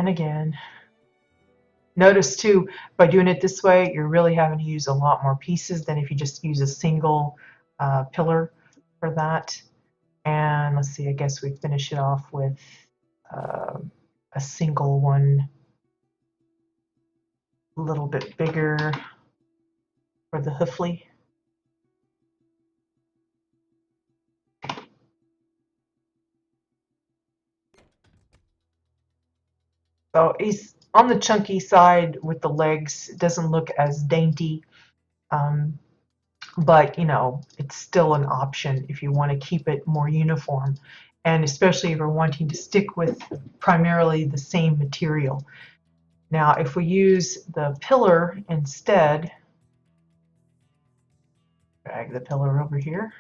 and again. Notice too, by doing it this way, you're really having to use a lot more pieces than if you just use a single pillar for that. And let's see, I guess we finish it off with uh, a single one, a little bit bigger for the hoofly. So he's on the chunky side with the legs. It doesn't look as dainty, um, but you know, it's still an option if you want to keep it more uniform, and especially if you're wanting to stick with primarily the same material. Now, if we use the pillar instead, drag the pillar over here.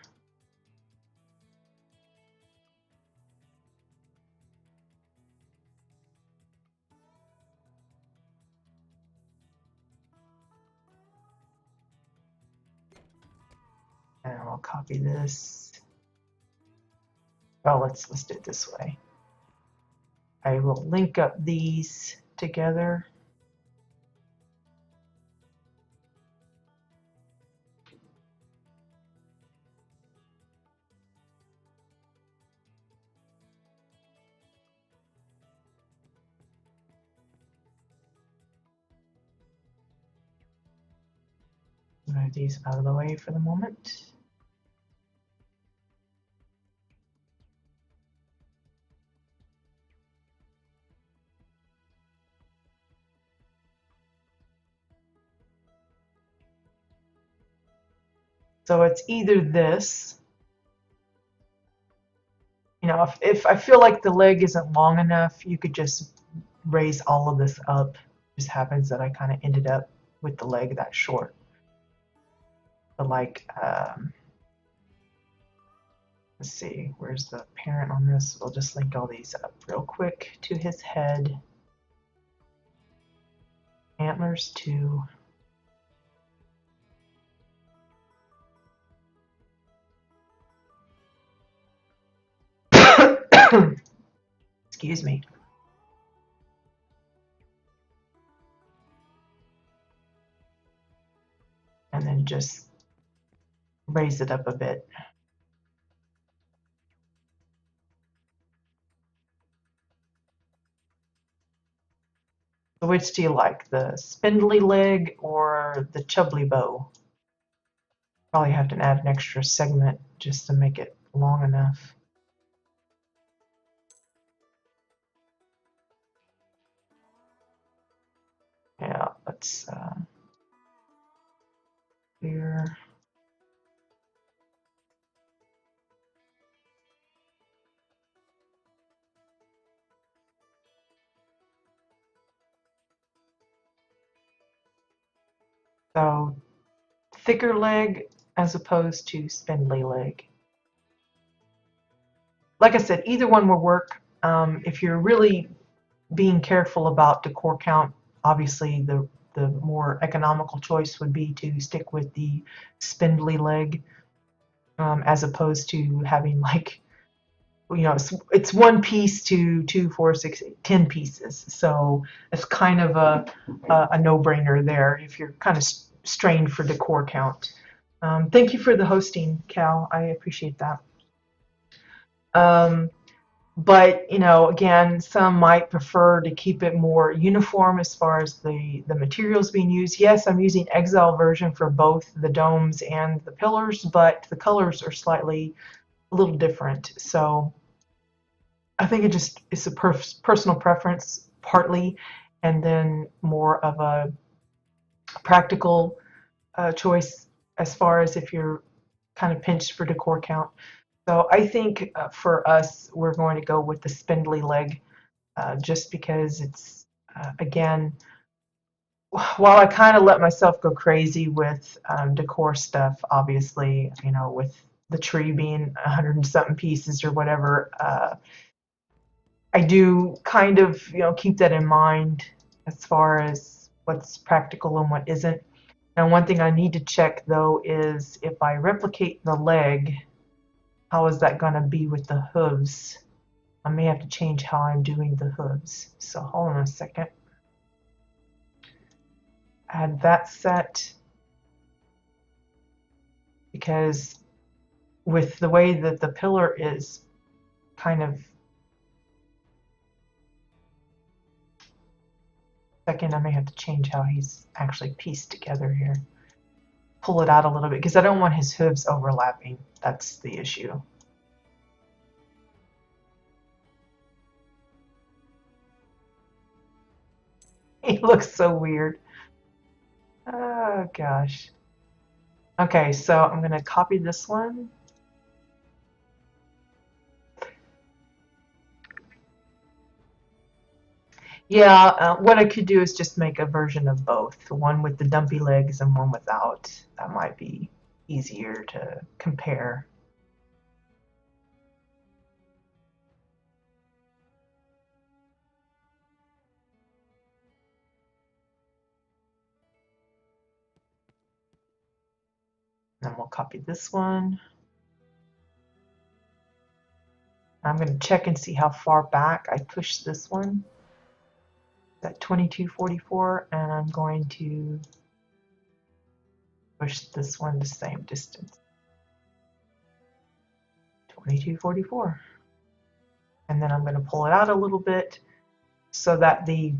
And I'll copy this. Well, let's do it this way. I will link up these together. Move these out of the way for the moment. So it's either this, you know, if I feel like the leg isn't long enough, you could just raise all of this up. It just happens that I kind of ended up with the leg that short. But like, let's see, where's the parent on this? We'll just link all these up real quick to his head. Antlers too. Excuse me. And then just raise it up a bit. So which do you like, the spindly leg or the chubbly bow? Probably have to add an extra segment just to make it long enough. Yeah, let's here. So thicker leg as opposed to spindly leg. Like I said, either one will work. If you're really being careful about decor count, obviously the more economical choice would be to stick with the spindly leg, as opposed to having, like, you know, it's one piece to 2, 4, 6, 10 pieces. So it's kind of a no-brainer there if you're kind of strained for decor count. Thank you for the hosting, Cal. I appreciate that. Um, but you know, again, some might prefer to keep it more uniform as far as the materials being used. Yes, I'm using Exile version for both the domes and the pillars, but the colors are slightly a little different. So I think it just is a personal preference partly, and then more of a practical choice as far as if you're kind of pinched for decor count. So I think for us, we're going to go with the spindly leg, just because it's, again, while I kind of let myself go crazy with decor stuff, obviously, you know, with the tree being 100 and something pieces or whatever, I do kind of, you know, keep that in mind as far as what's practical and what isn't. Now, one thing I need to check though is if I replicate the leg, how is that going to be with the hooves? I may have to change how I'm doing the hooves. So hold on a second. Add that set, because with the way that the pillar is kind of, second, I may have to change how he's actually pieced together here. Pull it out a little bit because I don't want his hooves overlapping. That's the issue. He looks so weird. Oh gosh. Okay, so I'm gonna copy this one. Yeah, what I could do is just make a version of both, one with the dumpy legs and one without. That might be easier to compare. Then we'll copy this one. I'm going to check and see how far back I push this one. At 2244, and I'm going to push this one the same distance. 2244. And then I'm going to pull it out a little bit so that the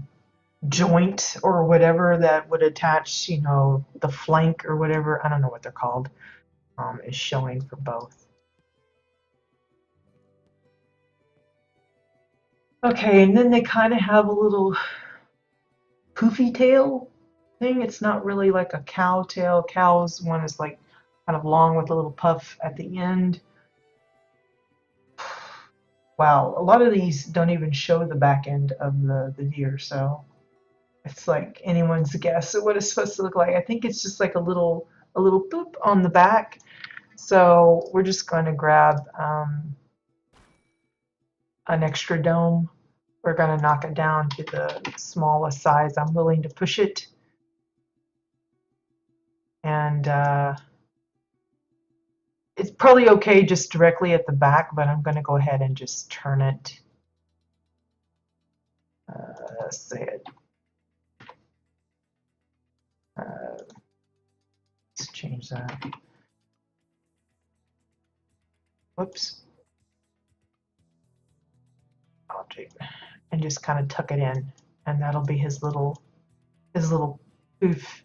joint or whatever that would attach, you know, the flank or whatever, I don't know what they're called, is showing for both. Okay, and then they kind of have a little poofy tail thing. It's not really like a cow tail. Cow's one is like kind of long with a little puff at the end. Wow, a lot of these don't even show the back end of the deer, so it's like anyone's guess at what it's supposed to look like. I think it's just like a little boop on the back. So we're just going to grab an extra dome. We're going to knock it down to the smallest size I'm willing to push it. And it's probably okay just directly at the back, but I'm going to go ahead and just turn it. Say it. Let's change that. Whoops. Object, and just kind of tuck it in, and that'll be his little poof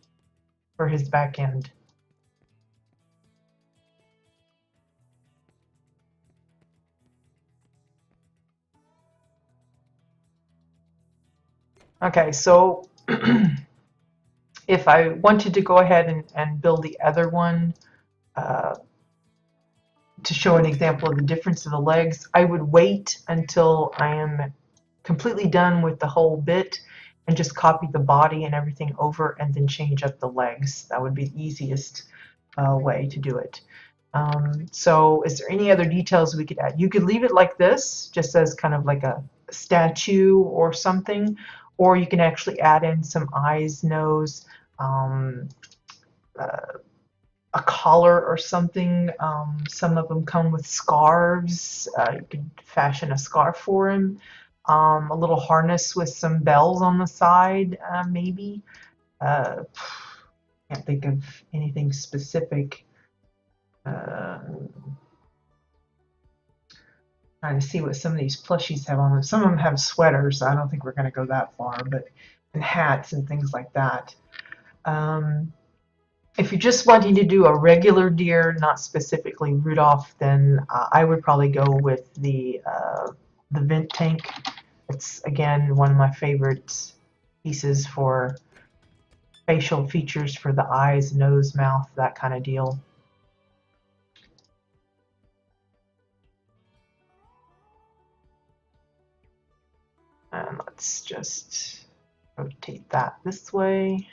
for his back end. Okay, so if I wanted to go ahead and build the other one to show an example of the difference of the legs, I would wait until I am completely done with the whole bit and just copy the body and everything over and then change up the legs. That would be the easiest way to do it. So is there any other details we could add? You could leave it like this, just as kind of like a statue or something, or you can actually add in some eyes, nose, a collar or something. Some of them come with scarves. You could fashion a scarf for him. A little harness with some bells on the side, maybe. Can't think of anything specific. Trying to see what some of these plushies have on them. Some of them have sweaters. I don't think we're going to go that far, but and hats and things like that. If you're just wanting to do a regular deer, not specifically Rudolph, then I would probably go with the vent tank. It's again one of my favorite pieces for facial features for the eyes, nose, mouth, that kind of deal. And let's just rotate that this way.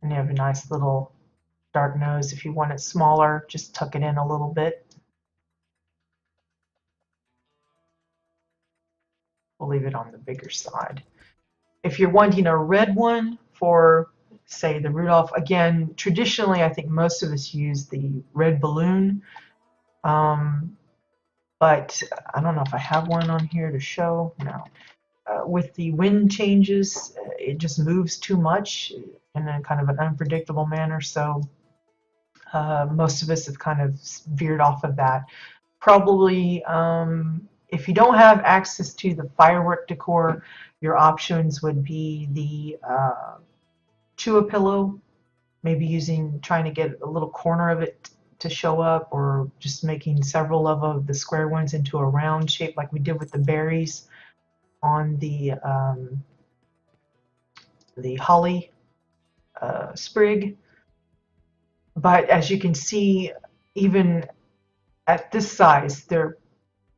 And you have a nice little dark nose. If you want it smaller, just tuck it in a little bit. We'll leave it on the bigger side. If you're wanting a red one for say the Rudolph, again, traditionally I think most of us use the red balloon, um, but I don't know if I have one on here to show. No. With the wind changes, it just moves too much in a kind of an unpredictable manner, so most of us have kind of veered off of that. Probably, if you don't have access to the firework decor, your options would be the Chew a pillow, maybe trying to get a little corner of it to show up, or just making several of the square ones into a round shape like we did with the berries on the holly sprig. But as you can see, even at this size, they're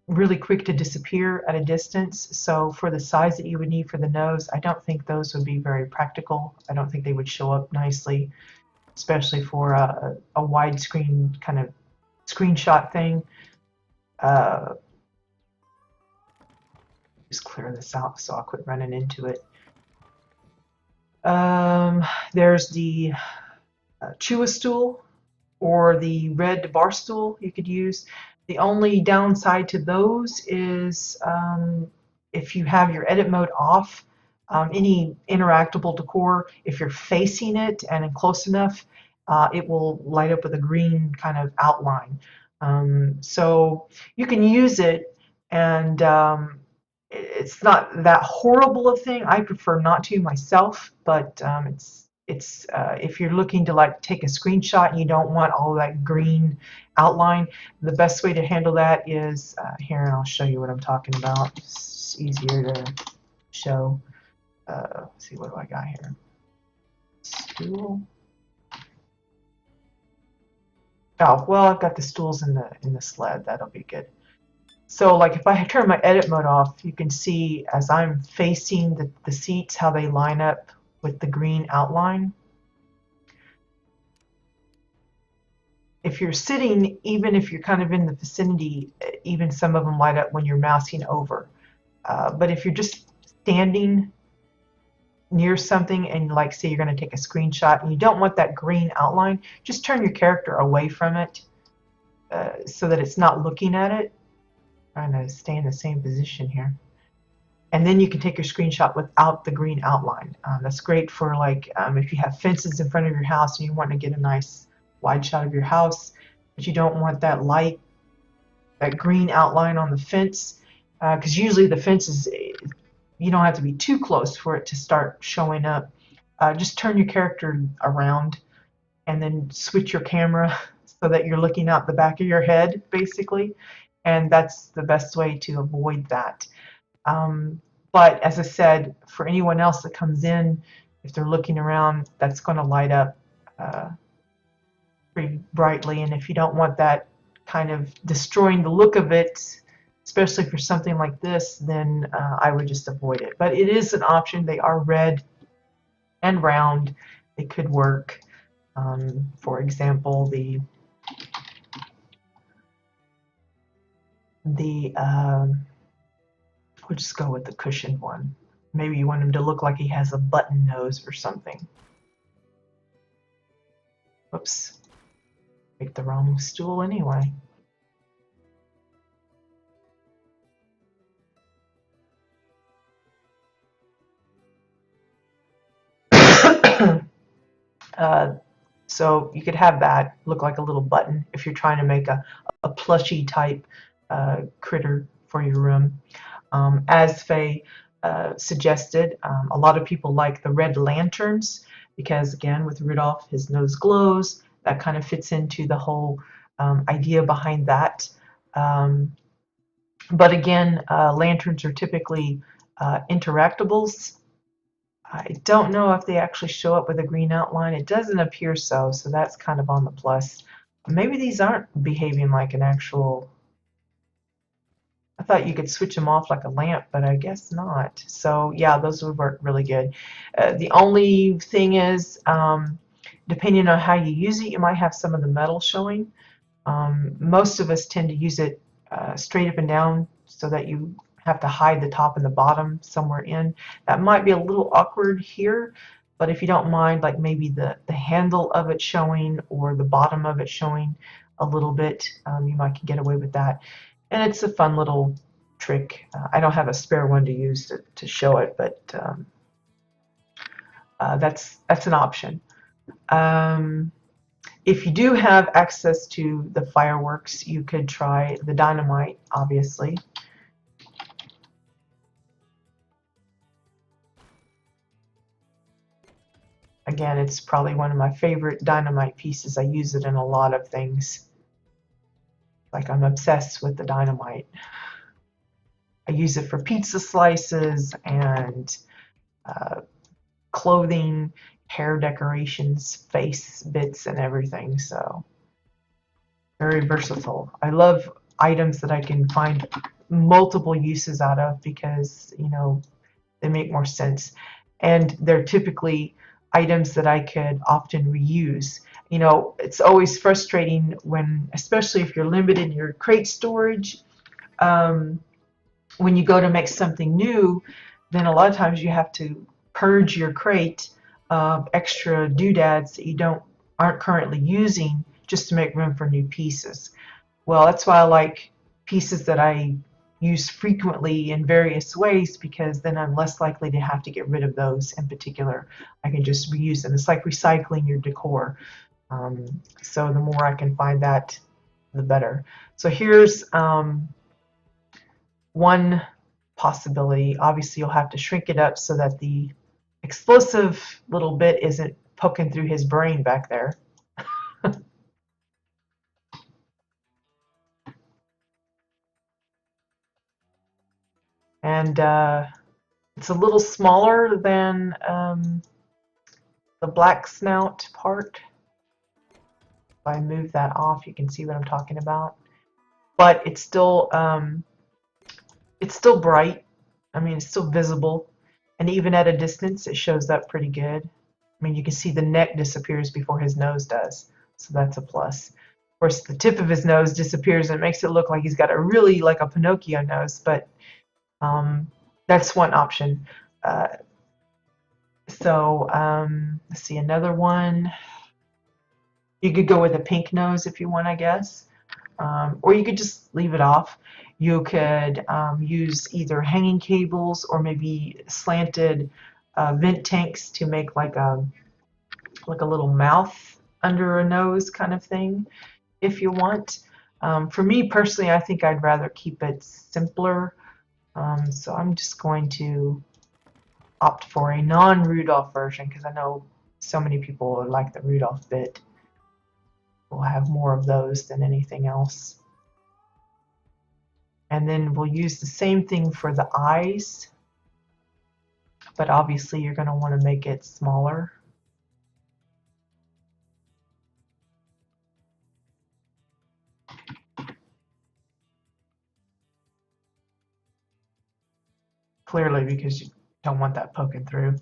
really quick to disappear at a distance. So for the size that you would need for the nose, I don't think those would be very practical. I don't think they would show up nicely, especially for a widescreen kind of screenshot thing. Just clear this out so I'll quit running into it. There's the Chewa stool or the red bar stool you could use. The only downside to those is if you have your edit mode off, any interactable decor, if you're facing it and close enough, it will light up with a green kind of outline. So you can use it, and it's not that horrible a thing. I prefer not to myself, but it's if you're looking to like take a screenshot and you don't want all that green outline, the best way to handle that is here, and I'll show you what I'm talking about. It's easier to show. Let's see, what do I got here? Stool. Oh, well, I've got the stools in the sled. That'll be good. So like if I turn my edit mode off, you can see as I'm facing the seats how they line up with the green outline. If you're sitting, even if you're kind of in the vicinity, even some of them light up when you're mousing over. But if you're just standing near something and like say you're going to take a screenshot and you don't want that green outline, just turn your character away from it so that it's not looking at it. Trying to stay in the same position here. And then you can take your screenshot without the green outline. That's great for like if you have fences in front of your house and you want to get a nice wide shot of your house, but you don't want that light, that green outline on the fence, because usually the fence is, you don't have to be too close for it to start showing up. Just turn your character around and then switch your camera so that you're looking out the back of your head, basically. And that's the best way to avoid that. But as I said, for anyone else that comes in, if they're looking around, that's going to light up pretty brightly. And if you don't want that kind of destroying the look of it, especially for something like this, then I would just avoid it. But it is an option. They are red and round. They could work. For example, we'll just go with the cushioned one. Maybe you want him to look like he has a button nose or something. Whoops. Picked the wrong stool anyway. So you could have that look like a little button if you're trying to make a plushy type critter for your room. As Faye suggested, a lot of people like the red lanterns because, again, with Rudolph, his nose glows. That kind of fits into the whole idea behind that. But again, lanterns are typically interactables. I don't know if they actually show up with a green outline. It doesn't appear so, so that's kind of on the plus. Maybe these aren't behaving like an actual... I thought you could switch them off like a lamp, but I guess not. So yeah, those would work really good. The only thing is, depending on how you use it, you might have some of the metal showing. Most of us tend to use it straight up and down so that you have to hide the top and the bottom somewhere in. That might be a little awkward here, But if you don't mind, like maybe the handle of it showing or the bottom of it showing a little bit, you might can get away with that. And it's a fun little trick. I don't have a spare one to use to show it, but that's an option. Um, if you do have access to the fireworks, you could try the dynamite, obviously. Again, it's probably one of my favorite dynamite pieces. I use it in a lot of things. Like I'm obsessed with the dynamite. I use it for pizza slices and uh, clothing, hair decorations, face bits, and everything. So very versatile. I love items that I can find multiple uses out of because, you know, they make more sense. And they're typically items that I could often reuse. You know, it's always frustrating when, especially if you're limited in your crate storage, um, when you go to make something new, then a lot of times you have to purge your crate of extra doodads that you aren't currently using just to make room for new pieces. Well, that's why I like pieces that I use frequently in various ways because then I'm less likely to have to get rid of those in particular. I can just reuse them. It's like recycling your decor. So the more I can find that, the better. So here's one possibility. Obviously, you'll have to shrink it up so that the explosive little bit isn't poking through his brain back there. And it's a little smaller than the black snout part. If I move that off, you can see what I'm talking about. But it's still bright. I mean, it's still visible, and even at a distance, it shows up pretty good. I mean, you can see the neck disappears before his nose does, so that's a plus. Of course, the tip of his nose disappears, and it makes it look like he's got a really like a Pinocchio nose, but that's one option. Uh, let's see another one. You could go with a pink nose if you want, I guess. Or you could just leave it off. You could use either hanging cables or maybe slanted vent tanks to make like a little mouth under a nose kind of thing if you want. For me personally, I think I'd rather keep it simpler. So I'm just going to opt for a non-Rudolph version because I know so many people would like the Rudolph bit. We'll have more of those than anything else. And then we'll use the same thing for the eyes, but obviously you're going to want to make it smaller. Clearly because you don't want that poking through.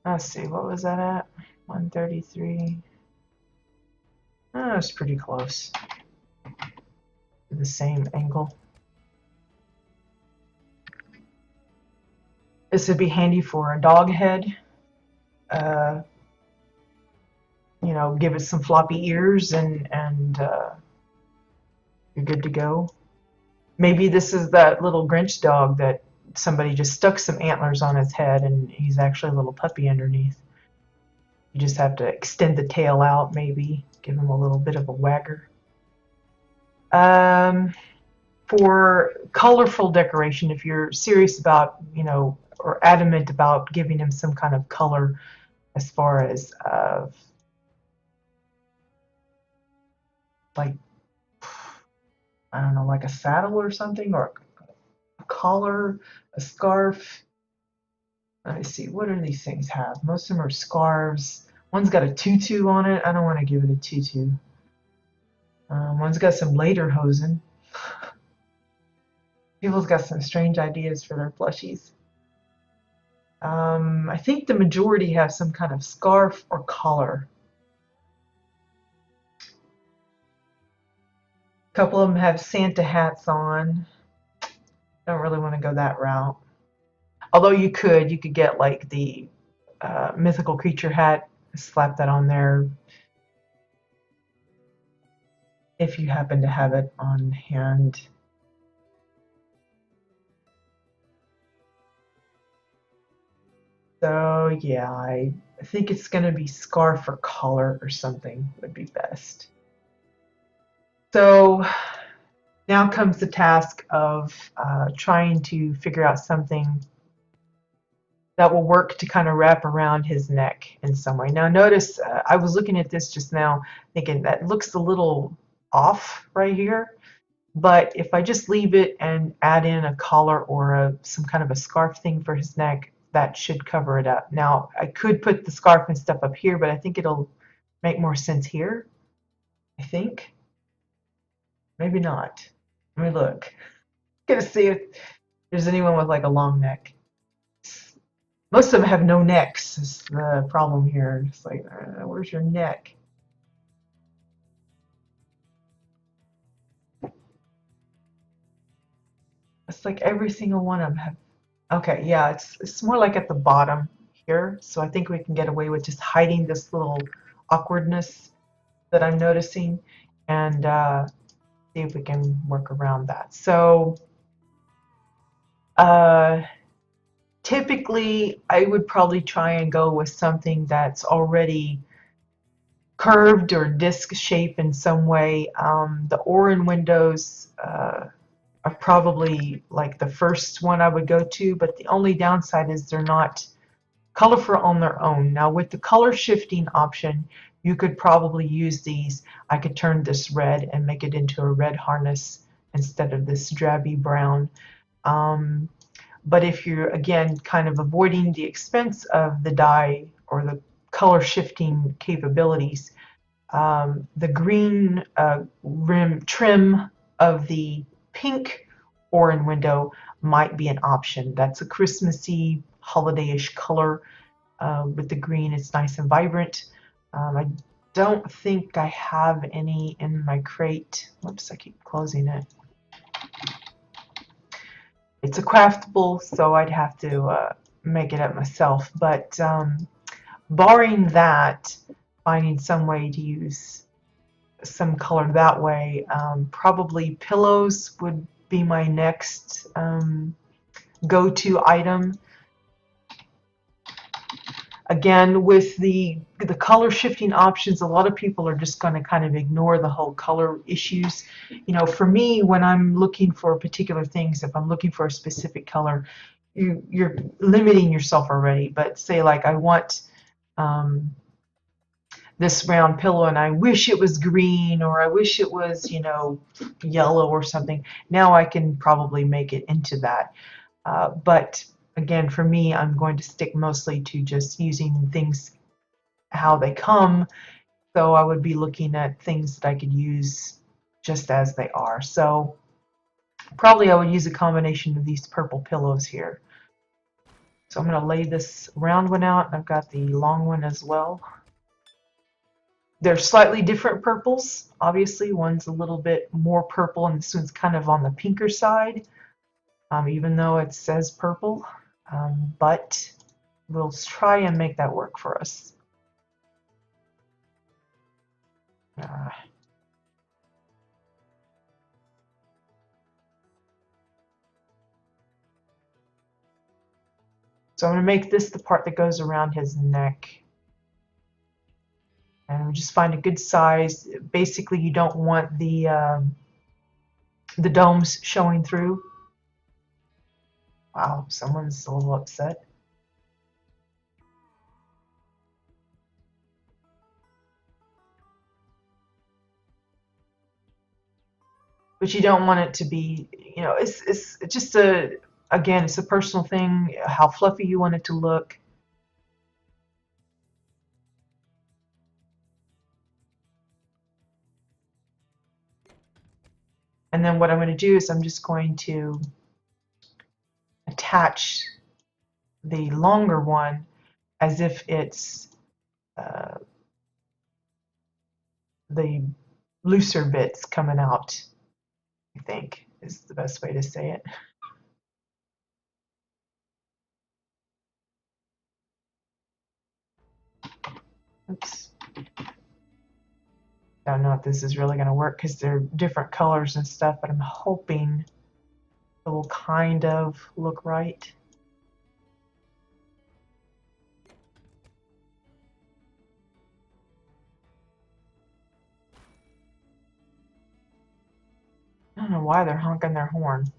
Let's see, what was that at? 133. Oh, it's pretty close to the same angle. This would be handy for a dog head. You know, give it some floppy ears and you're good to go. Maybe this is that little Grinch dog that somebody just stuck some antlers on his head and he's actually a little puppy underneath. You just have to extend the tail out, maybe give him a little bit of a wagger. For colorful decoration, if you're serious about, you know, or adamant about giving him some kind of color as far as like, I don't know, like a saddle or something, or a collar, a scarf. Let me see, what do these things have? Most of them are scarves. One's got a tutu on it. I don't want to give it a tutu. One's got some lederhosen. People's got some strange ideas for their plushies. I think the majority have some kind of scarf or collar. A couple of them have Santa hats on. Don't really want to go that route. Although you could get like the mythical creature hat, slap that on there if you happen to have it on hand. So yeah, I think it's going to be scarf or collar or something would be best. So now comes the task of trying to figure out something that will work to kind of wrap around his neck in some way. Now notice, I was looking at this just now thinking that looks a little off right here, but if I just leave it and add in a collar or some kind of a scarf thing for his neck, that should cover it up. Now I could put the scarf and stuff up here, but I think it'll make more sense here, I think. Maybe not. Let me look. Gonna see if there's anyone with like a long neck. Most of them have no necks is the problem here. It's like, where's your neck? It's like every single one of them have. Okay, yeah, it's more like at the bottom here. So I think we can get away with just hiding this little awkwardness that I'm noticing and see if we can work around that. So typically I would probably try and go with something that's already curved or disc shape in some way. The Orin windows are probably like the first one I would go to, but the only downside is they're not colorful on their own. Now with the color shifting option, you could probably use these. I could turn this red and make it into a red harness instead of this drabby brown. But if you're, again, kind of avoiding the expense of the dye or the color shifting capabilities, the green rim trim of the pink Orin window might be an option. That's a Christmassy, holiday-ish color with the green. It's nice and vibrant. I don't think I have any in my crate. Whoops, I keep closing it. It's a craftable, so I'd have to make it up myself. But barring that, finding some way to use some color that way, probably pillows would be my next go-to item. Again, with the color shifting options, a lot of people are just going to kind of ignore the whole color issues. You know, for me, when I'm looking for particular things, if I'm looking for a specific color, you're limiting yourself already. But say like I want this round pillow and I wish it was green, or I wish it was, you know, yellow or something. Now I can probably make it into that. But again, for me, I'm going to stick mostly to just using things how they come. So I would be looking at things that I could use just as they are. So probably I would use a combination of these purple pillows here. So I'm going to lay this round one out. I've got the long one as well. They're slightly different purples. Obviously, one's a little bit more purple and this one's kind of on the pinker side, even though it says purple. But we'll try and make that work for us. So I'm going to make this the part that goes around his neck. And we just find a good size. Basically, you don't want the domes showing through. Wow, someone's a little upset. but you don't want it to be, you know, it's just a, again, it's a personal thing, how fluffy you want it to look. And then what I'm going to do is I'm just going to attach the longer one as if it's uh, the looser bits coming out, I think is the best way to say it. Oops. Don't know if this is really going to work because they're different colors and stuff, but I'm hoping it will kind of look right. I don't know why they're honking their horn.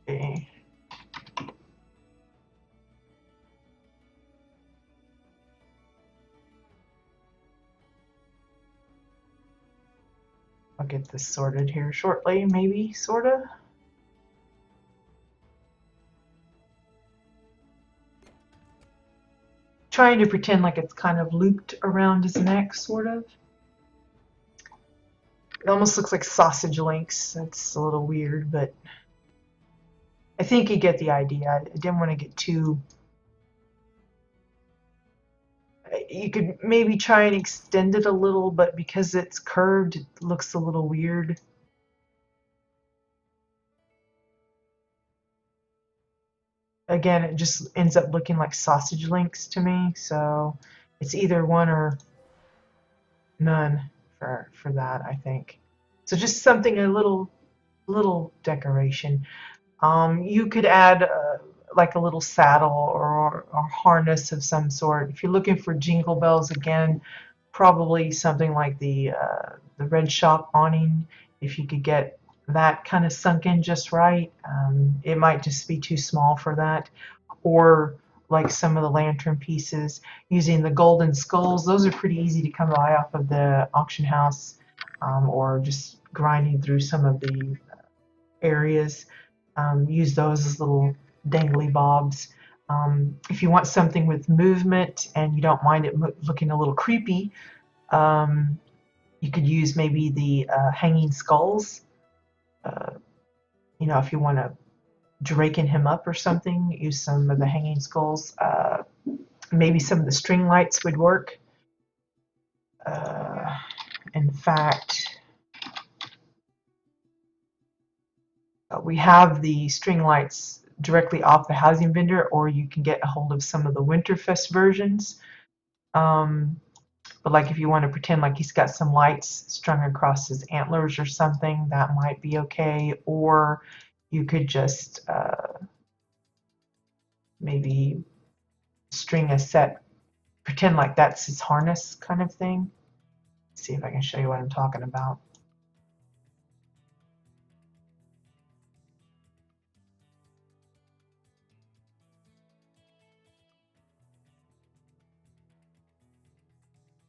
Okay. I'll get this sorted here shortly, maybe, sort of. Trying to pretend like it's kind of looped around his neck, sort of. It almost looks like sausage links. That's a little weird, but I think you get the idea. I didn't want to get too... You could maybe try and extend it a little, but because it's curved, it looks a little weird. Again, it just ends up looking like sausage links to me, so it's either one or none for that, I think. So just something, a little decoration. You could add like a little saddle or harness of some sort. If you're looking for jingle bells, again, probably something like the red shop awning. If you could get that kind of sunk in just right, it might just be too small for that. Or like some of the lantern pieces using the golden skulls. Those are pretty easy to come by off of the auction house, or just grinding through some of the areas. Use those as little dangly bobs. If you want something with movement and you don't mind it looking a little creepy, you could use maybe the hanging skulls. Uh, you know, if you want to draken him up or something, use some of the hanging skulls. Maybe some of the string lights would work. In fact, we have the string lights directly off the housing vendor, or you can get a hold of some of the Winterfest versions. But like if you want to pretend like he's got some lights strung across his antlers or something, that might be okay. Or you could just maybe string a set, pretend like that's his harness kind of thing. Let's see if I can show you what I'm talking about.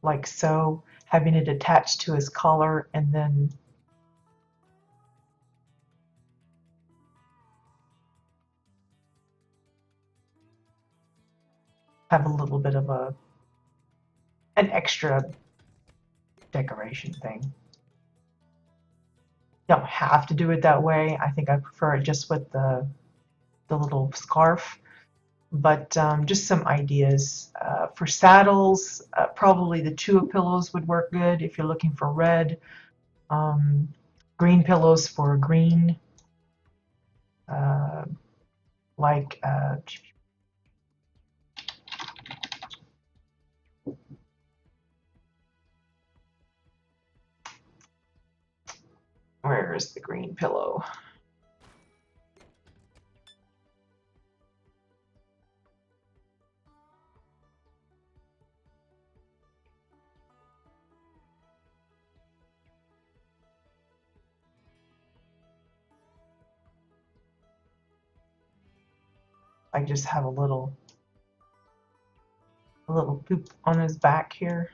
Like so, having it attached to his collar and then have a little bit of an extra decoration thing. Don't have to do it that way. I think I prefer it just with the little scarf. But just some ideas. For saddles, probably the Chua pillows would work good if you're looking for red. Green pillows for green. Uh, like where is the green pillow? I just have a little poop on his back here.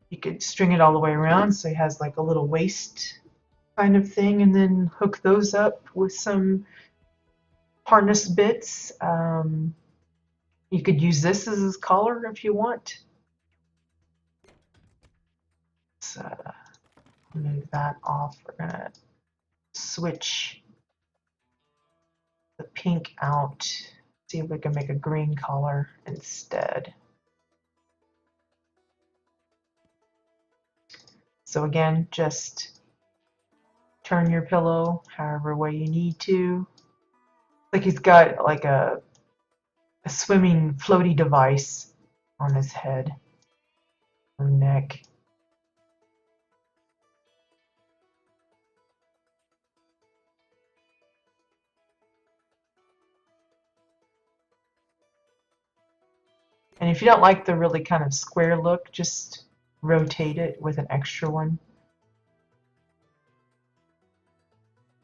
You could string it all the way around so he has like a little waist kind of thing, and then hook those up with some harness bits. You could use this as his collar if you want. Let's move that off. We're gonna switch the pink out. See if we can make a green color instead. So again, just turn your pillow however way you need to. Like he's got like a swimming floaty device on his head or neck. And if you don't like the really kind of square look, just rotate it with an extra one.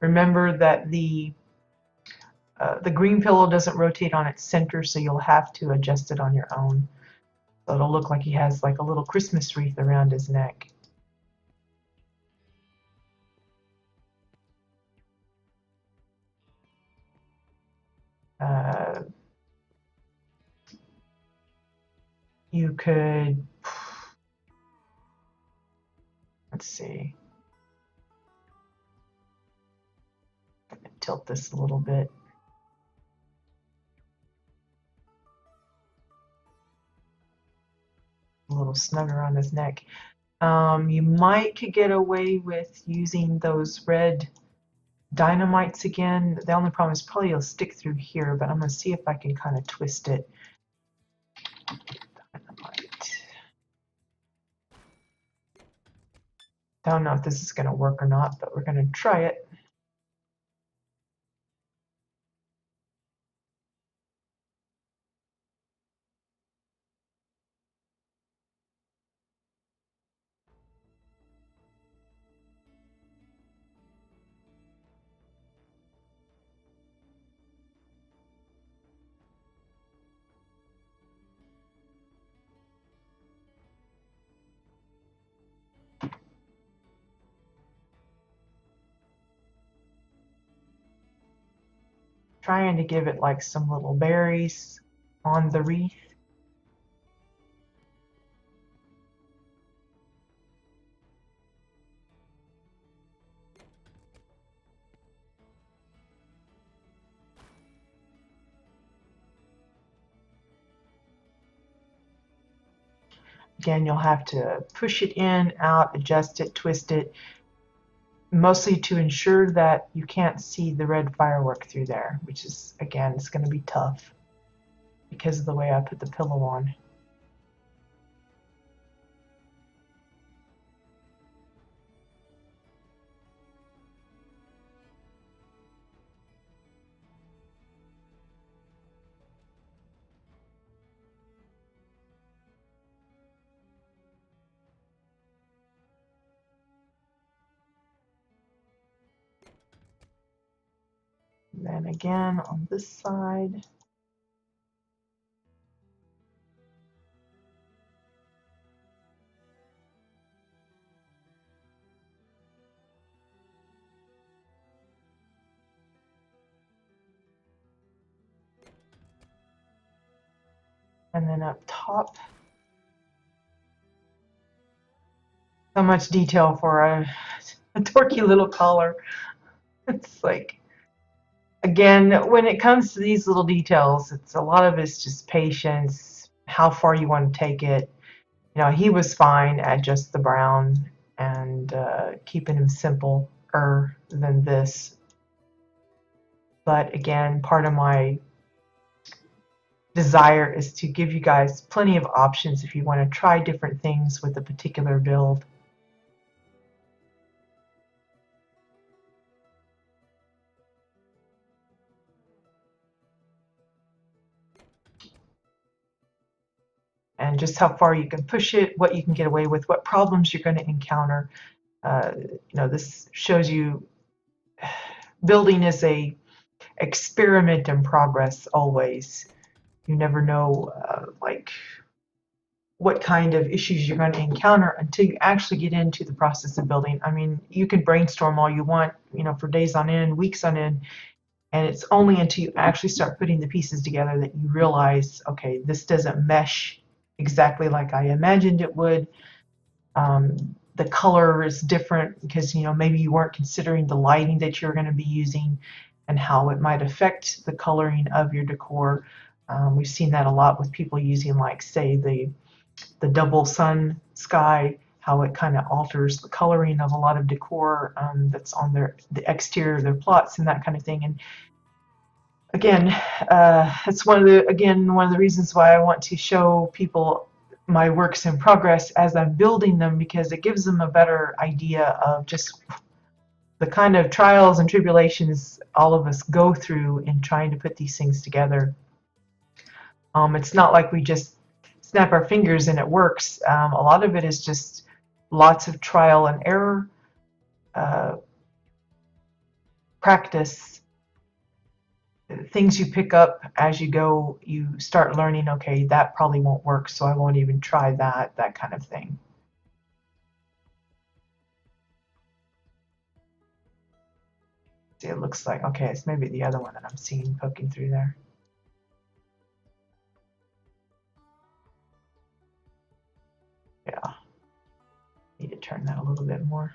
Remember that the green pillow doesn't rotate on its center, so you'll have to adjust it on your own. So it'll look like he has like a little Christmas wreath around his neck. You could, let's see, tilt this a little bit. A little snugger on his neck. You might could get away with using those red dynamites again. The only problem is probably it'll stick through here, but I'm going to see if I can kind of twist it. Dynamite. Don't know if this is going to work or not, but we're going to try it. Trying to give it like some little berries on the wreath. Again, you'll have to push it in, out, adjust it, twist it, mostly to ensure that you can't see the red firework through there, which is, again, it's going to be tough because of the way I put the pillow on. And then again on this side. And then up top. So much detail for a dorky little collar. It's like, again, when it comes to these little details, it's a lot of it's just patience, how far you want to take it. You know, he was fine at just the brown and keeping him simpler than this. But again, part of my desire is to give you guys plenty of options if you want to try different things with a particular build. and just how far you can push it, what you can get away with, what problems you're going to encounter. This shows you building is a experiment in progress always. You never know like what kind of issues you're going to encounter until you actually get into the process of building. I mean, you can brainstorm all you want, for days on end, weeks on end, and it's only until you actually start putting the pieces together that you realize, okay, this doesn't mesh exactly like I imagined it would. The color is different because maybe you weren't considering the lighting that you're going to be using and how it might affect the coloring of your decor. We've seen that a lot with people using, like, say, the double sun sky, how it kind of alters the coloring of a lot of decor that's on the exterior of their plots and that kind of thing. And again, it's one of the reasons why I want to show people my works in progress as I'm building them, because it gives them a better idea of just the kind of trials and tribulations all of us go through in trying to put these things together. It's not like we just snap our fingers and it works. A lot of it is just lots of trial and error, practice, things you pick up as you go. You start learning, okay, that probably won't work, so I won't even try that kind of thing. See, it looks like, okay, it's maybe the other one that I'm seeing poking through there. Yeah, need to turn that a little bit more.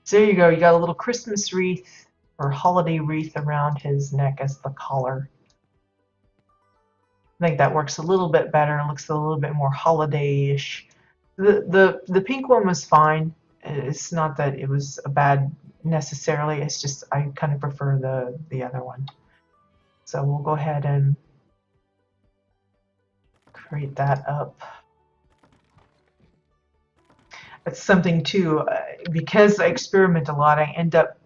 So there you go, you got a little Christmas wreath or holiday wreath around his neck as the collar. I think that works a little bit better and looks a little bit more holiday-ish. The pink one was fine. It's not that it was a bad necessarily, it's just I kind of prefer the other one. So we'll go ahead and create that up. That's something too, because I experiment a lot, I end up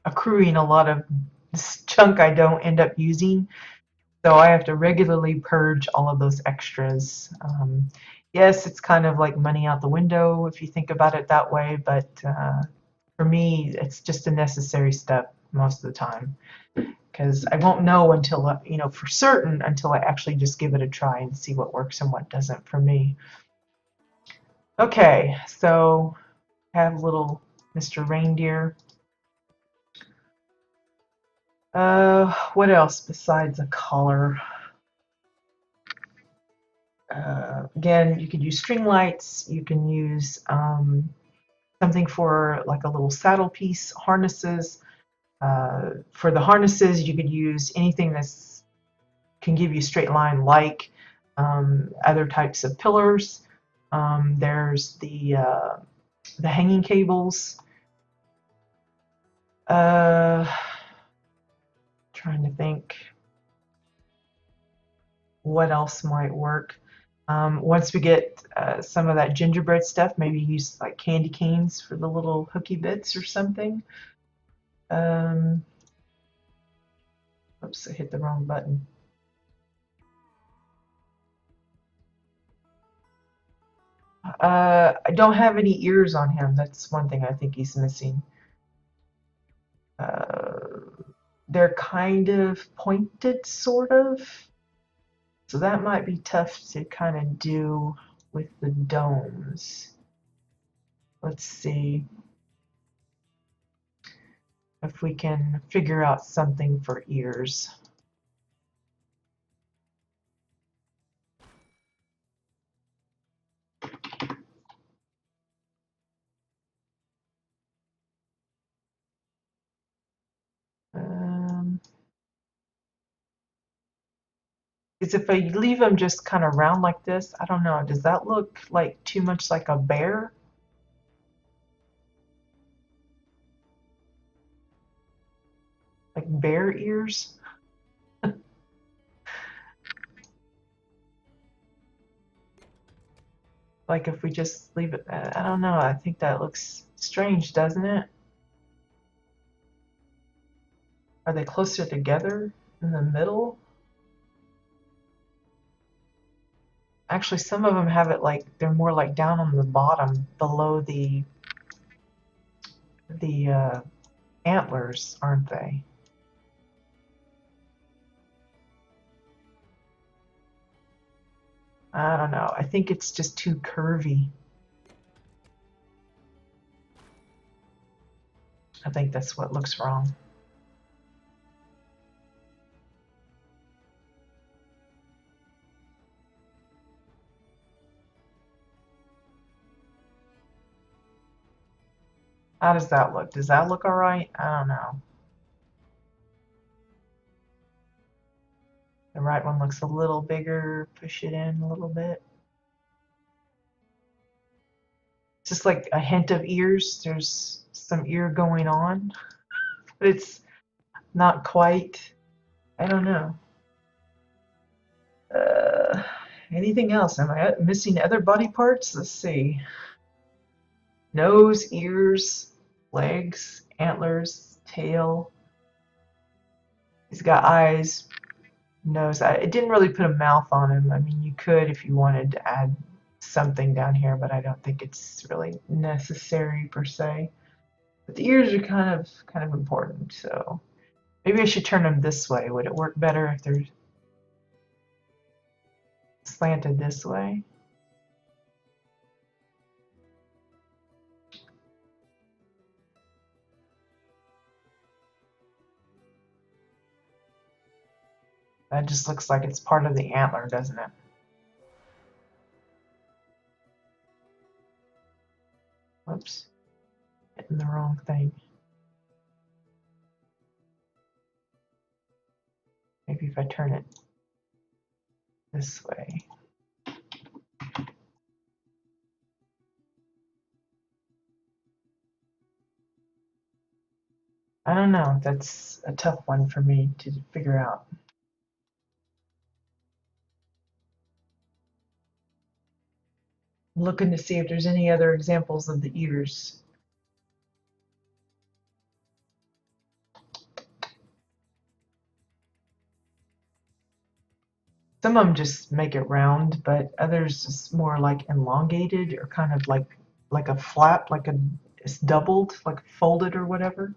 accruing a lot of chunk I don't end up using. So I have to regularly purge all of those extras. Yes, it's kind of like money out the window if you think about it that way, but for me, it's just a necessary step most of the time, because I won't know until, for certain, until I actually just give it a try and see what works and what doesn't for me. Okay, so I have little Mr. Reindeer. What else besides a collar? Again, you could use string lights. You can use something for like a little saddle piece, harnesses. For the harnesses, you could use anything that can give you straight line, like other types of pillars. There's the hanging cables. Trying to think what else might work. Once we get some of that gingerbread stuff, maybe use like candy canes for the little hooky bits or something. Oops, I hit the wrong button. I don't have any ears on him. That's one thing I think he's missing. They're kind of pointed, sort of. So that might be tough to kind of do with the domes. Let's see if we can figure out something for ears. Because if I leave them just kind of round like this, I don't know, does that look like too much like a bear? Like bear ears? Like if we just leave it, I don't know, I think that looks strange, doesn't it? Are they closer together in the middle? Actually, some of them have it like they're more like down on the bottom, below the antlers, aren't they? I don't know. I think it's just too curvy. I think that's what looks wrong. How does that look? Does that look all right? I don't know. The right one looks a little bigger. Push it in a little bit. Just like a hint of ears. There's some ear going on, but it's not quite. I don't know. Uh, Anything else? Am I missing other body parts? Let's see. Nose, ears, legs, antlers, tail. He's got eyes, nose. It didn't really put a mouth on him. I mean, you could if you wanted to add something down here, but I don't think it's really necessary per se. But the ears are kind of important, so maybe I should turn them this way. Would it work better if they're slanted this way? That just looks like it's part of the antler, doesn't it? Whoops, hitting the wrong thing. Maybe if I turn it this way. I don't know. That's a tough one for me to figure out. I'm looking to see if there's any other examples of the ears. Some of them just make it round, but others just more like elongated or kind of like a flap, like it's doubled, like folded or whatever.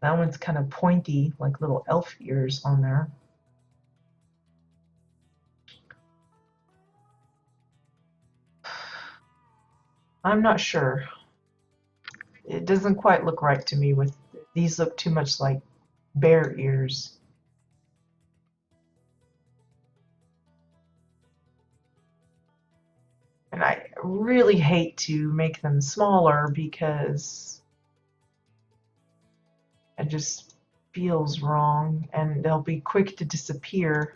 That one's kind of pointy, like little elf ears on there. I'm not sure. It doesn't quite look right to me. With these, look too much like bear ears. And I really hate to make them smaller because it just feels wrong and they'll be quick to disappear.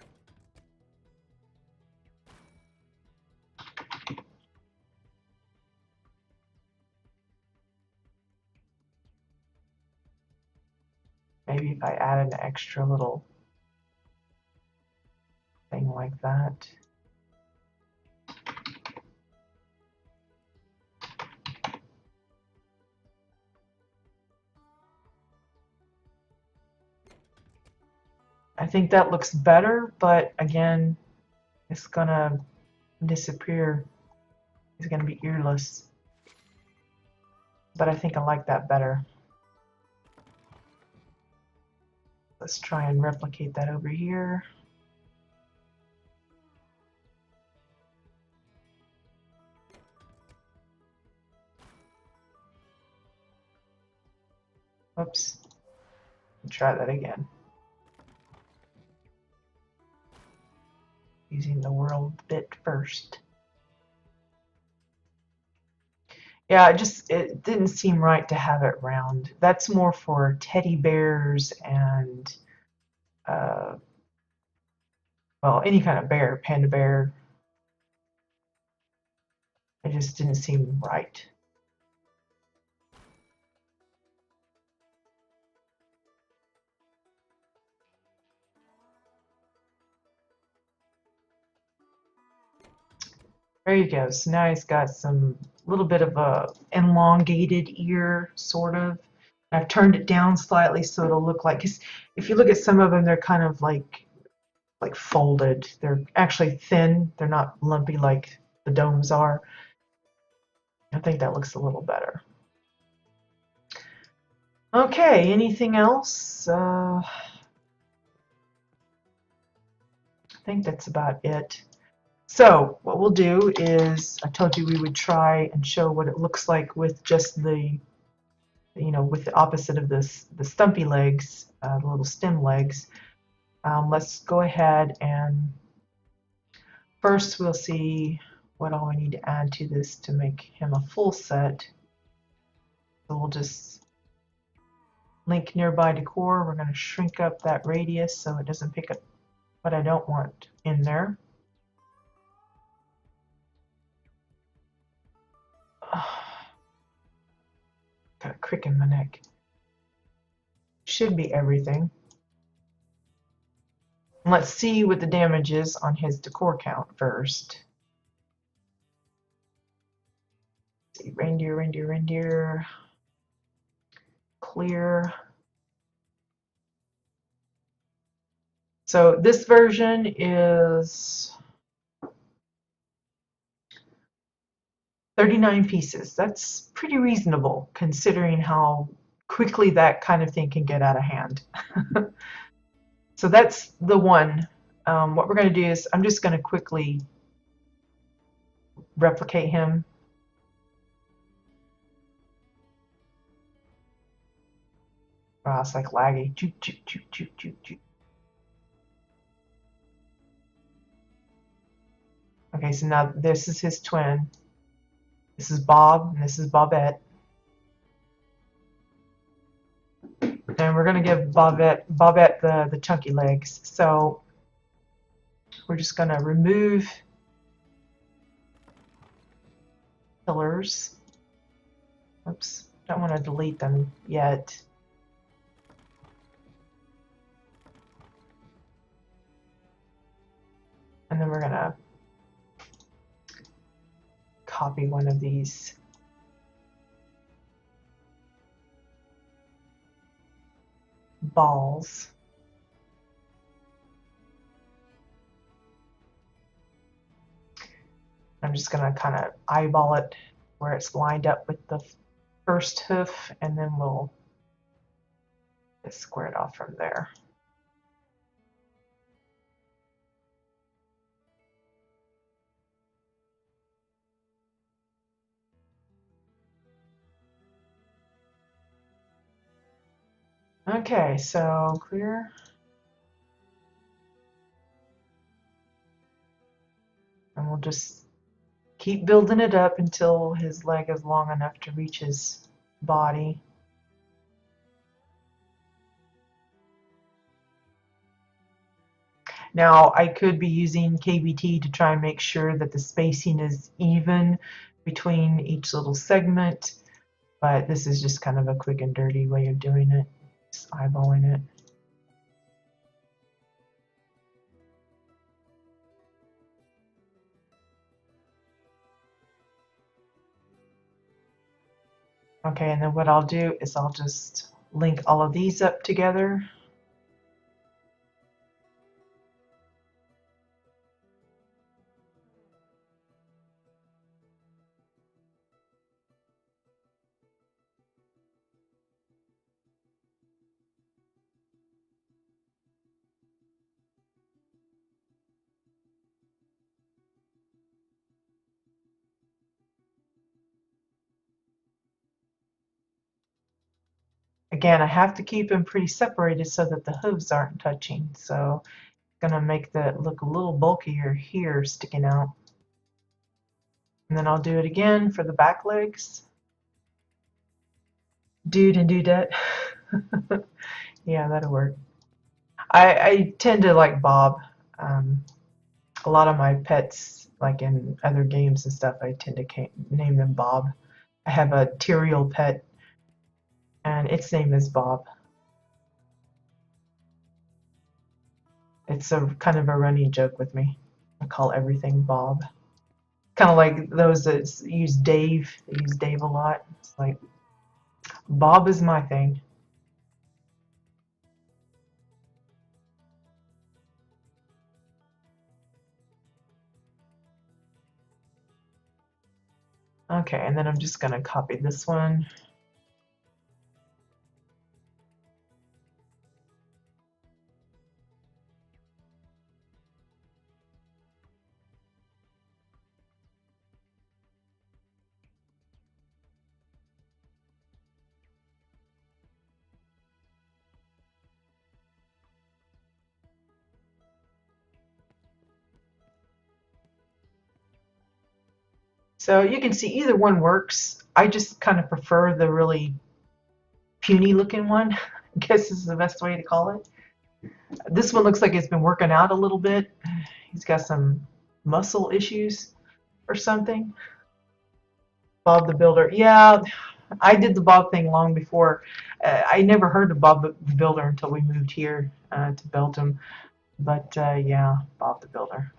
Maybe if I add an extra little thing like that. I think that looks better, but again, it's gonna disappear. It's gonna be earless. But I think I like that better. Let's try and replicate that over here. Oops. Try that again. Using the world bit first. Yeah, it didn't seem right to have it round. That's more for teddy bears and well, any kind of bear, panda bear. It just didn't seem right. There you go. So now he's got some little bit of a elongated ear, sort of. I've turned it down slightly so it'll look like, 'cause if you look at some of them, they're kind of like folded. They're actually thin. They're not lumpy like the domes are. I think that looks a little better. Okay, anything else? I think that's about it. So what we'll do is, I told you we would try and show what it looks like with just the, with the opposite of this, the stumpy legs, the little stem legs. Let's go ahead and first we'll see what all we need to add to this to make him a full set. So we'll just link nearby decor. We're going to shrink up that radius so it doesn't pick up what I don't want in there. Got a crick in my neck. Should be everything. Let's see what the damage is on his decor count first. Let's see, reindeer, reindeer, reindeer. Clear. So this version is 39 pieces. That's pretty reasonable considering how quickly that kind of thing can get out of hand. So that's the one. What we're going to do is I'm just going to quickly replicate him. Wow, it's like laggy. Choop, choop, choop, choop, choop, choop. Okay, so now this is his twin. This is Bob, and this is Bobette. And we're going to give Bobette the chunky legs. So we're just going to remove pillars. Oops, don't want to delete them yet. And then we're going to copy one of these balls. I'm just going to kind of eyeball it where it's lined up with the first hoof, and then we'll just square it off from there. Okay, so clear. And we'll just keep building it up until his leg is long enough to reach his body. Now, I could be using KBT to try and make sure that the spacing is even between each little segment, but this is just kind of a quick and dirty way of doing it, just eyeballing it. Okay, and then what I'll do is I'll just link all of these up together. Again, I have to keep them pretty separated so that the hooves aren't touching. So I'm gonna make that look a little bulkier here sticking out. And then I'll do it again for the back legs. Dude and dudette. Yeah, that'll work. I tend to like Bob. A lot of my pets, like in other games and stuff, I tend to name them Bob. I have a Tyrael pet, and its name is Bob. It's a kind of a running joke with me. I call everything Bob. Kind of like those that use Dave. They use Dave a lot. It's like, Bob is my thing. Okay, and then I'm just going to copy this one. So you can see either one works. I just kind of prefer the really puny looking one. I guess is the best way to call it. This one looks like it's been working out a little bit. He's got some muscle issues or something. Bob the Builder. Yeah, I did the Bob thing long before. I never heard of Bob the Builder until we moved here to Belgium. But yeah, Bob the Builder.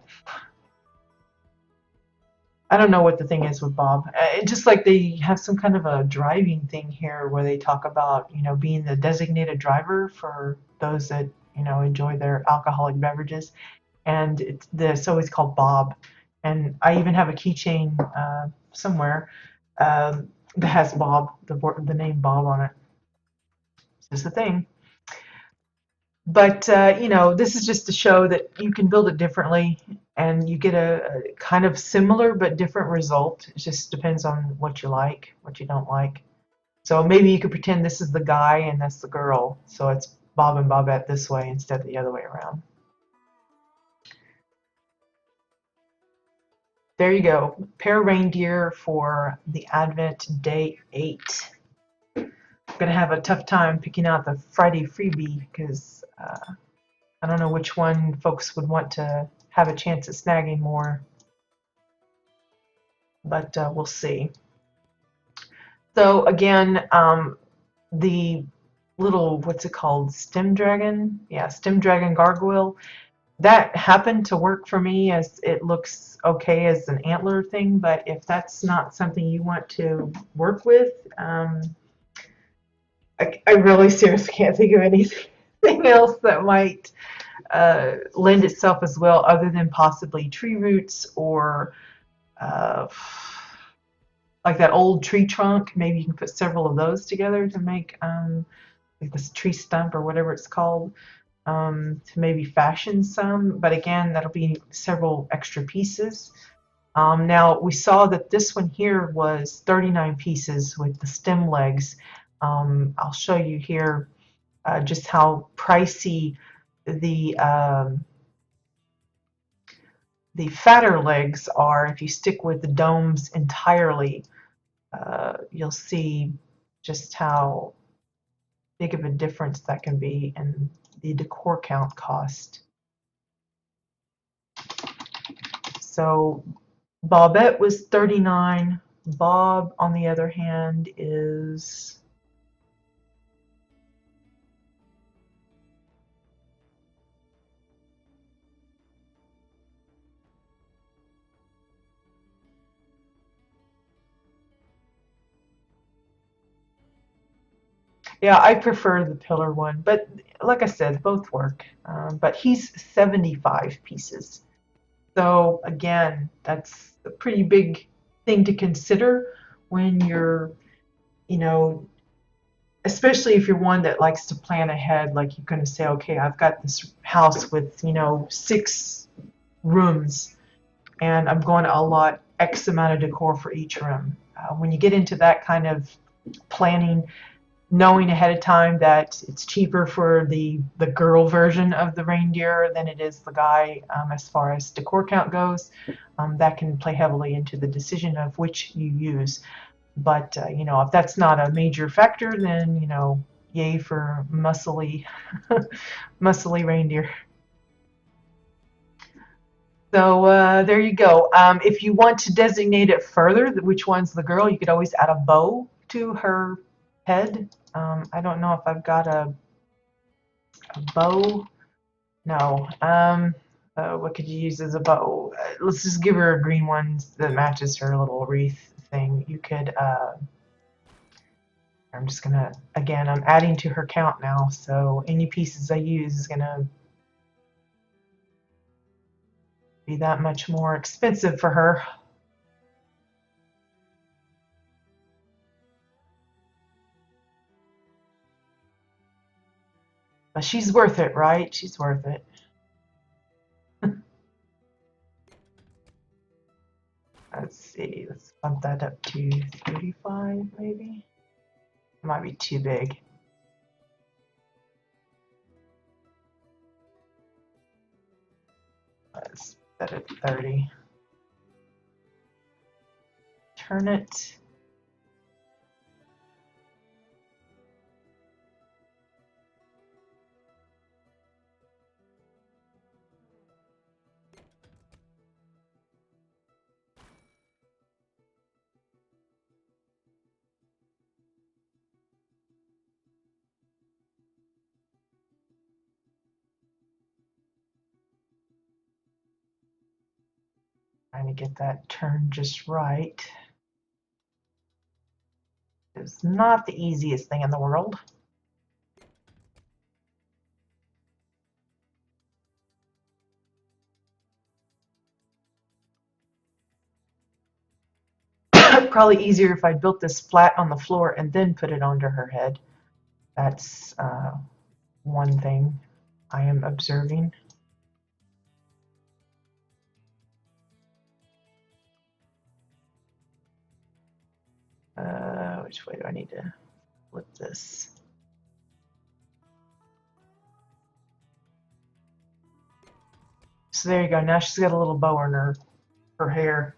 I don't know what the thing is with Bob. Just like they have some kind of a driving thing here where they talk about, being the designated driver for those that, enjoy their alcoholic beverages. And it's always called Bob. And I even have a keychain somewhere that has Bob, the name Bob on it. It's just a thing. But this is just to show that you can build it differently, and you get a kind of similar but different result. It just depends on what you like, what you don't like. So maybe you could pretend this is the guy and that's the girl. So it's Bob and Bobette this way instead of the other way around. There you go. Pair of reindeer for the Advent Day 8. I'm going to have a tough time picking out the Friday freebie because I don't know which one folks would want to have a chance at snagging more, but we'll see. So again, the little, what's it called, stem dragon? Yeah, stem dragon gargoyle. That happened to work for me as it looks okay as an antler thing, but if that's not something you want to work with, I really seriously can't think of anything else that might lend itself as well, other than possibly tree roots or uh, like that old tree trunk. Maybe you can put several of those together to make like this tree stump or whatever it's called, to maybe fashion some. But again, that'll be several extra pieces. Now we saw that this one here was 39 pieces with the stem legs. I'll show you here just how pricey the fatter legs are. If you stick with the domes entirely, you'll see just how big of a difference that can be in the decor count cost. So Bobette was 39. Bob, on the other hand, is yeah, I prefer the pillar one, but like I said, both work. But he's 75 pieces. So again, that's a pretty big thing to consider when you're, you know, especially if you're one that likes to plan ahead. Like you're going to say, okay, I've got this house with, 6 rooms, and I'm going to allot X amount of decor for each room. When you get into that kind of planning, knowing ahead of time that it's cheaper for the girl version of the reindeer than it is the guy, as far as decor count goes, that can play heavily into the decision of which you use. But if that's not a major factor, then yay for muscly muscly reindeer. So there you go. If you want to designate it further, which one's the girl, you could always add a bow to her head. I don't know if I've got a bow. No. What could you use as a bow? Let's just give her a green one that matches her little wreath thing. You could. I'm just gonna. Again, I'm adding to her count now, so any pieces I use is gonna be that much more expensive for her. But she's worth it, right? She's worth it. Let's see, let's bump that up to 35 maybe. It might be too big. Let's set it 30. Turn it. Trying to get that turned just right. It's not the easiest thing in the world. Probably easier if I built this flat on the floor and then put it onto her head. That's one thing I am observing. Which way do I need to flip this? So there you go. Now she's got a little bow in her hair.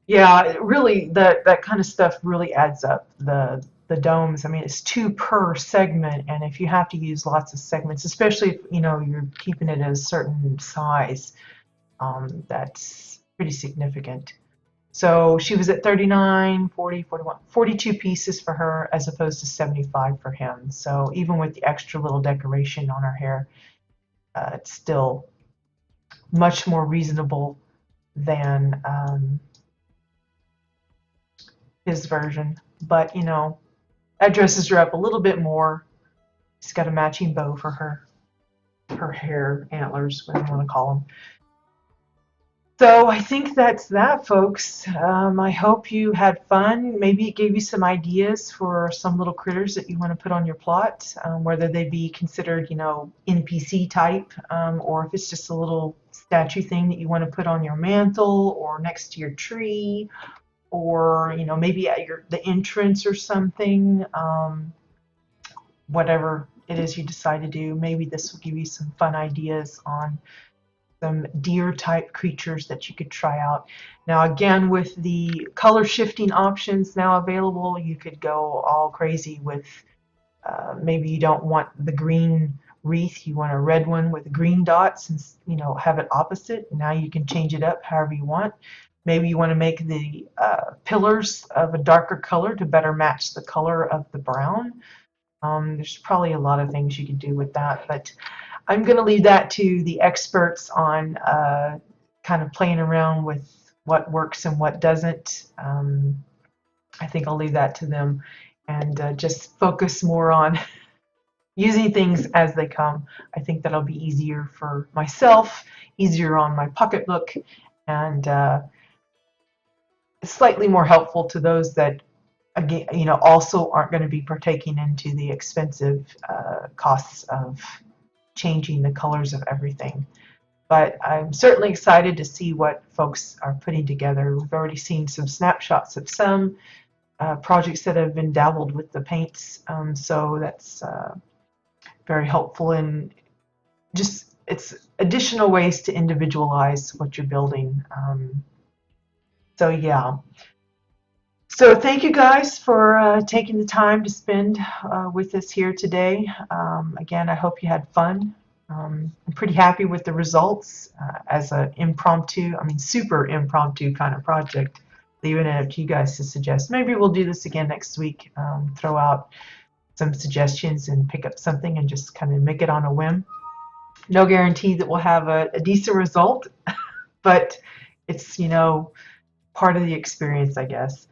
Yeah, really, that kind of stuff really adds up. The domes, I mean, it's 2 per segment, and if you have to use lots of segments, especially if you're keeping it at a certain size, that's pretty significant. So she was at 39, 40, 41, 42 pieces for her as opposed to 75 for him. So even with the extra little decoration on her hair, it's still much more reasonable than his version. But that dresses her up a little bit more. She's got a matching bow for her hair, antlers, whatever you want to call them. So I think that's that, folks. I hope you had fun. Maybe it gave you some ideas for some little critters that you want to put on your plot, whether they be considered, NPC type, or if it's just a little statue thing that you want to put on your mantle or next to your tree, or maybe at the entrance or something. Whatever it is you decide to do, maybe this will give you some fun ideas on some deer type creatures that you could try out. Now again, with the color shifting options now available, you could go all crazy with maybe you don't want the green wreath, you want a red one with green dots and have it opposite. Now you can change it up however you want. Maybe you want to make the pillars of a darker color to better match the color of the brown. There's probably a lot of things you could do with that, but I'm going to leave that to the experts on kind of playing around with what works and what doesn't. I think I'll leave that to them and just focus more on using things as they come. I think that'll be easier for myself, easier on my pocketbook, and slightly more helpful to those that again, also aren't going to be partaking into the expensive costs of changing the colors of everything. But I'm certainly excited to see what folks are putting together. We've already seen some snapshots of some projects that have been dabbled with the paints, so that's very helpful, and just it's additional ways to individualize what you're building. So yeah. So thank you guys for taking the time to spend with us here today. Again, I hope you had fun. I'm pretty happy with the results as an impromptu, super impromptu kind of project. Leaving it up to you guys to suggest. Maybe we'll do this again next week. Throw out some suggestions and pick up something and just kind of make it on a whim. No guarantee that we'll have a decent result, but it's, part of the experience, I guess.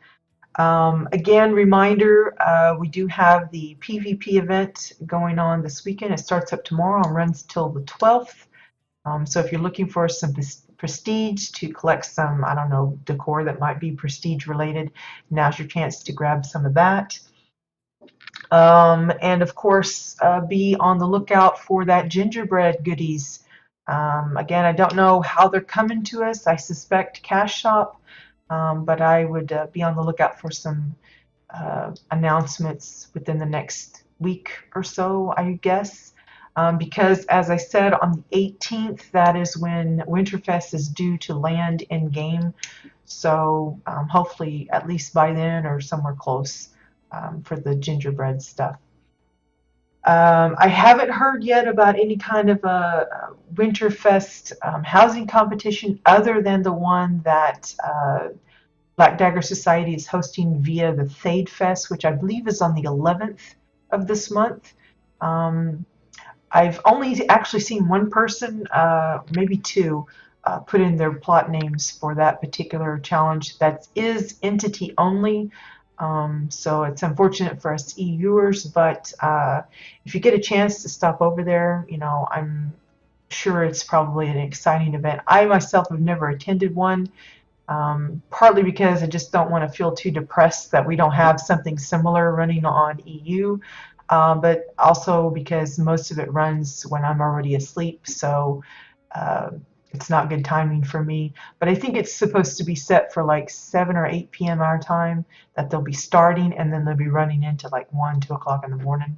Again, reminder, we do have the PvP event going on this weekend. It starts up tomorrow and runs till the 12th. So if you're looking for some prestige to collect some, I don't know, decor that might be prestige related, now's your chance to grab some of that. And of course, be on the lookout for that gingerbread goodies. Again, I don't know how they're coming to us. I suspect Cash Shop, but I would be on the lookout for some announcements within the next week or so, I guess. Because as I said, on the 18th, that is when Winterfest is due to land in game. So hopefully at least by then or somewhere close for the gingerbread stuff. I haven't heard yet about any kind of a Winterfest housing competition other than the one that Black Dagger Society is hosting via the Thade Fest, which I believe is on the 11th of this month. Um, I've only actually seen one person, maybe two, put in their plot names for that particular challenge. That is entity only. So it's unfortunate for us EUers, but if you get a chance to stop over there, I'm sure it's probably an exciting event. I myself have never attended one, partly because I just don't want to feel too depressed that we don't have something similar running on EU, but also because most of it runs when I'm already asleep, so uh, it's not good timing for me. But I think it's supposed to be set for like 7 or 8 p.m. our time that they'll be starting, and then they'll be running into like 1, 2 o'clock in the morning.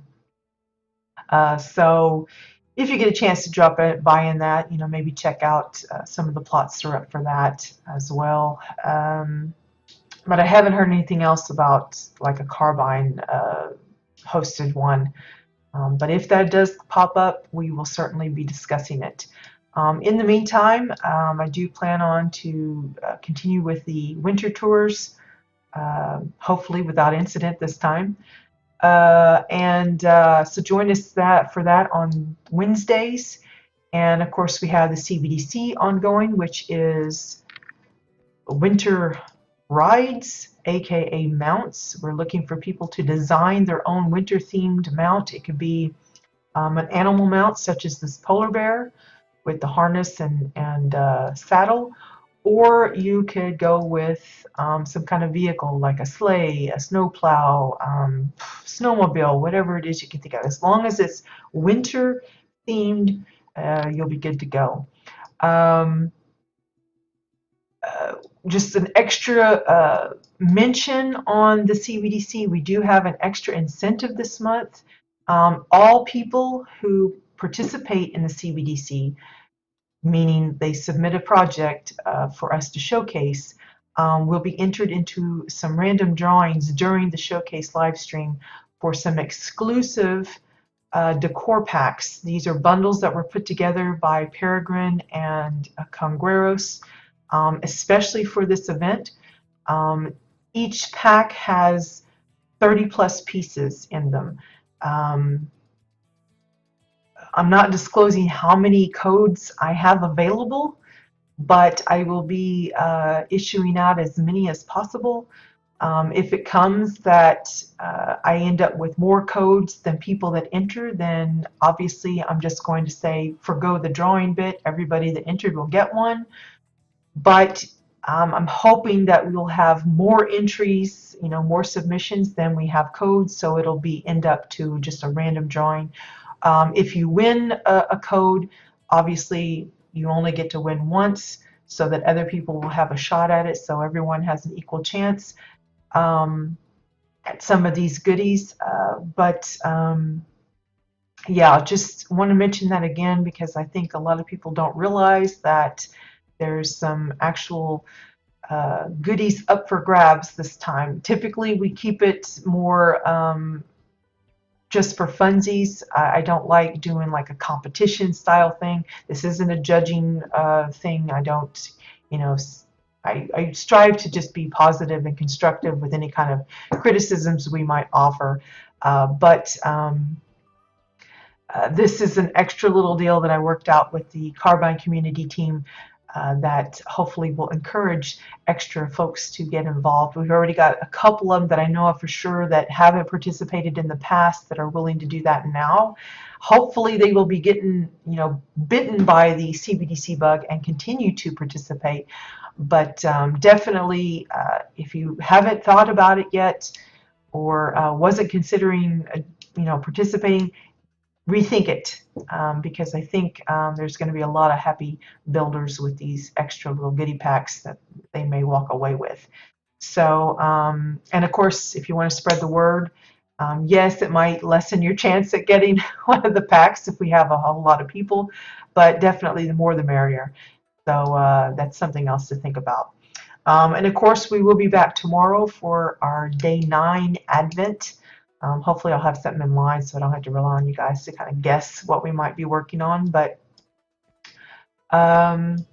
So if you get a chance to drop by in that, maybe check out some of the plots that are up for that as well. But I haven't heard anything else about like a Carbine hosted one. But if that does pop up, we will certainly be discussing it. In the meantime, I do plan on to continue with the winter tours, hopefully without incident this time. So join us for that on Wednesdays. And of course, we have the CBDC ongoing, which is winter rides, aka mounts. We're looking for people to design their own winter themed mount. It could be an animal mount, such as this polar bear with the harness and saddle, or you could go with some kind of vehicle like a sleigh, a snowplow, snowmobile, whatever it is you can think of. As long as it's winter themed, you'll be good to go. Um, just an extra mention on the CBDC, we do have an extra incentive this month. All people who participate in the CBDC, meaning they submit a project for us to showcase, will be entered into some random drawings during the showcase live stream for some exclusive Decor packs. These are bundles that were put together by Peregrine and Congreros, especially for this event. Each pack has 30 plus pieces in them. Um, I'm not disclosing how many codes I have available, but I will be issuing out as many as possible. If it comes that I end up with more codes than people that enter, then obviously I'm just going to say forgo the drawing bit. Everybody that entered will get one. But I'm hoping that we will have more entries, more submissions than we have codes, so it'll end up to just a random drawing. If you win a code, obviously you only get to win once, so that other people will have a shot at it, so everyone has an equal chance at some of these goodies. Yeah, just want to mention that again because I think a lot of people don't realize that there's some actual goodies up for grabs this time. Typically, we keep it more just for funsies. I don't like doing like a competition style thing. This isn't a judging thing. I don't, I strive to just be positive and constructive with any kind of criticisms we might offer. But this is an extra little deal that I worked out with the Carbine community team that hopefully will encourage extra folks to get involved. We've already got a couple of them that I know of for sure that haven't participated in the past that are willing to do that now. Hopefully they will be getting, bitten by the CBDC bug and continue to participate. But definitely, if you haven't thought about it yet, or wasn't considering participating, rethink it, because I think there's going to be a lot of happy builders with these extra little goodie packs that they may walk away with. So, and of course, if you want to spread the word, yes, it might lessen your chance at getting one of the packs if we have a whole lot of people, but definitely the more the merrier. So that's something else to think about. And of course, we will be back tomorrow for our day 9 Advent. Hopefully, I'll have something in mind so I don't have to rely on you guys to kind of guess what we might be working on. But um,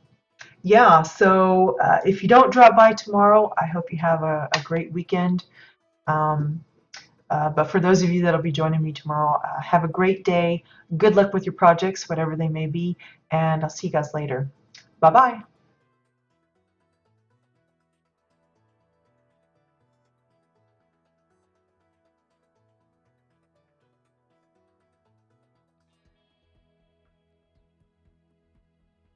yeah, so if you don't drop by tomorrow, I hope you have a great weekend. Um, but for those of you that'll be joining me tomorrow, have a great day. Good luck with your projects, whatever they may be, and I'll see you guys later. Bye-bye.